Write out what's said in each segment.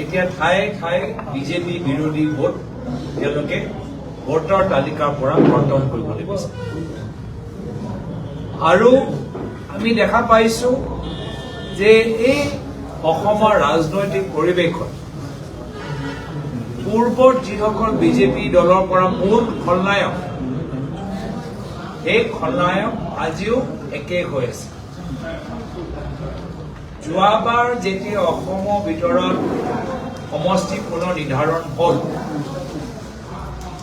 এতিয়া ঠায়ে ঠায়ে বিজেপি বিৰোধী ভোট তেওঁলোকে ভোটৰ তালিকাৰ পৰা কৰ্তন কৰিবলৈ বিচাৰে আৰু আমি দেখা পাইছো যে এই অসমৰ ৰাজনৈতিক পৰিৱেশত পূৰ্বত যিসকল বিজেপি দলৰ পৰা মূল খলনায়ক এই খলনায়ক আজিও একে হৈ আছে যোৱাবাৰ যেতিয়া অসমৰ ভিতৰত সমষ্টি পুনৰ নিৰ্ধাৰণ হ'ল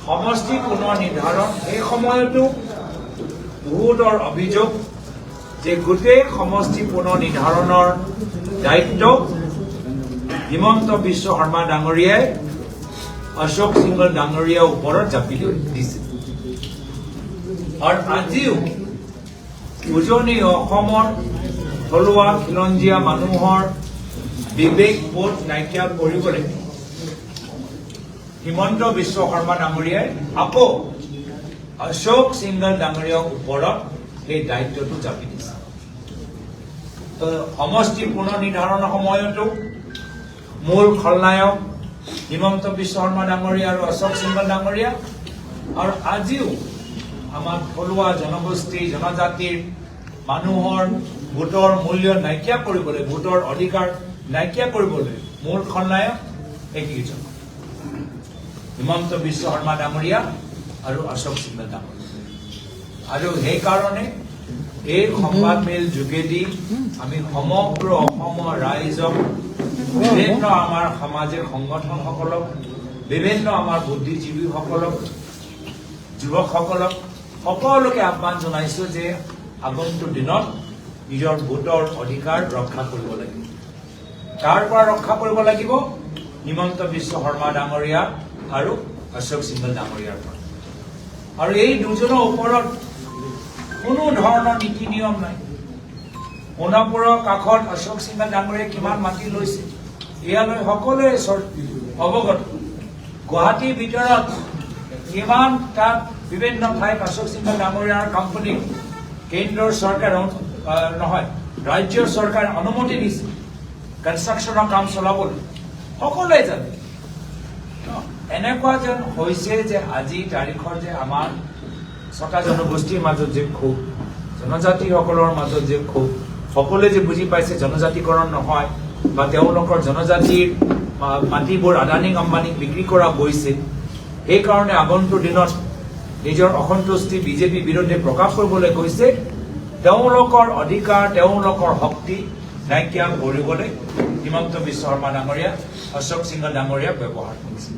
সমষ্টি পুনৰ নিৰ্ধাৰণ এই সময়তো বহুতৰ অভিযোগ যে গোটেই সমষ্টি পুনৰ নিৰ্ধাৰণৰ দায়িত্ব হিমন্ত বিশ্ব শৰ্মা ডাঙৰীয়াই অশোক সিংহল ডাঙৰীয়াৰ ওপৰত জাপি দিছে আৰু আজিও উজনি অসমৰ থলুৱা খিলঞ্জীয়া মানুহৰ বিবেক বোধ নাইকিয়া কৰিবলৈ হিমন্ত বিশ্ব শৰ্মা ডাঙৰীয়াই আকৌ অশোক সিংহল ডাঙৰীয়াৰ ওপৰত এই দায়িত্বটো জাপি দিছে সমষ্টি পুনৰ নিৰ্ধাৰণৰ সময়তো মূল খলনায়ক হিমন্ত বিশ্ব শৰ্মা ডাঙৰীয়া আৰু অশোক সিংহল ডাঙৰীয়া আৰু আজিও আমাৰ থলুৱা জনগোষ্ঠী জনজাতিৰ মানুহৰ ভোটৰ মূল্য নাইকিয়া কৰিবলৈ ভোটৰ অধিকাৰ নাইকিয়া কৰিবলৈ মূল খলনায়ক এইকেইজন হিমন্ত বিশ্ব শৰ্মা ডাঙৰীয়া আৰু অশোক সিংহল ডাঙৰীয়া আৰু সেইকাৰণে এই সংবাদমেল যোগেদি আমি সমগ্ৰ অসমৰ ৰাইজক বিভিন্ন আমাৰ সামাজিক সংগঠনসকলক বিভিন্ন আমাৰ বুদ্ধিজীৱীসকলক যুৱকসকলক সকলোকে আহ্বান জনাইছো যে আগন্তুক দিনত নিজৰ ভোটৰ অধিকাৰ ৰক্ষা কৰিব লাগিব তাৰ পৰা ৰক্ষা কৰিব লাগিব হিমন্ত বিশ্ব শৰ্মা ডাঙৰীয়া আৰু অশোক সিংহল ডাঙৰীয়াৰ পৰা আৰু এই দুজনৰ ওপৰত কোনো ধৰণৰ নীতি নিয়ম নাই সোণাপুৰৰ কাষত অশোক সিংহল ডাঙৰীয়াই কিমান মাটি লৈছে ইয়ালৈ সকলোৱে অৱগত গুৱাহাটীৰ ভিতৰত কিমান তাত বিভিন্ন ঠাইত অশোক সিংহল ডাঙৰীয়াৰ কোম্পানীক কেন্দ্ৰৰ চৰকাৰ নহয় ৰাজ্যৰ চৰকাৰে অনুমতি দিছে কনষ্ট্ৰাকশ্যনৰ কাম চলাবলৈ সকলোৱে জানে এনেকুৱা যেন হৈছে যে আজি তাৰিখৰ যে আমাৰ ছটা জনগোষ্ঠীৰ মাজত যে ক্ষোভ জনজাতিসকলৰ মাজত যে ক্ষোভ সকলোৱে যে বুজি পাইছে জনজাতিকৰণ নহয় বা তেওঁলোকৰ জনজাতিৰ মাটিবোৰ আদানী আম্বানীক বিক্ৰী কৰা গৈছে সেইকাৰণে আগন্তুক দিনত নিজৰ অসন্তুষ্টি বিজেপি বিৰুদ্ধে প্ৰকাশ কৰিবলৈ গৈছে তেওঁলোকৰ অধিকাৰ তেওঁলোকৰ শক্তি নাইকিয়া কৰিবলৈ হিমন্ত বিশ্ব শৰ্মা ডাঙৰীয়া অশোক সিংহল ডাঙৰীয়াক ব্যৱহাৰ কৰিছে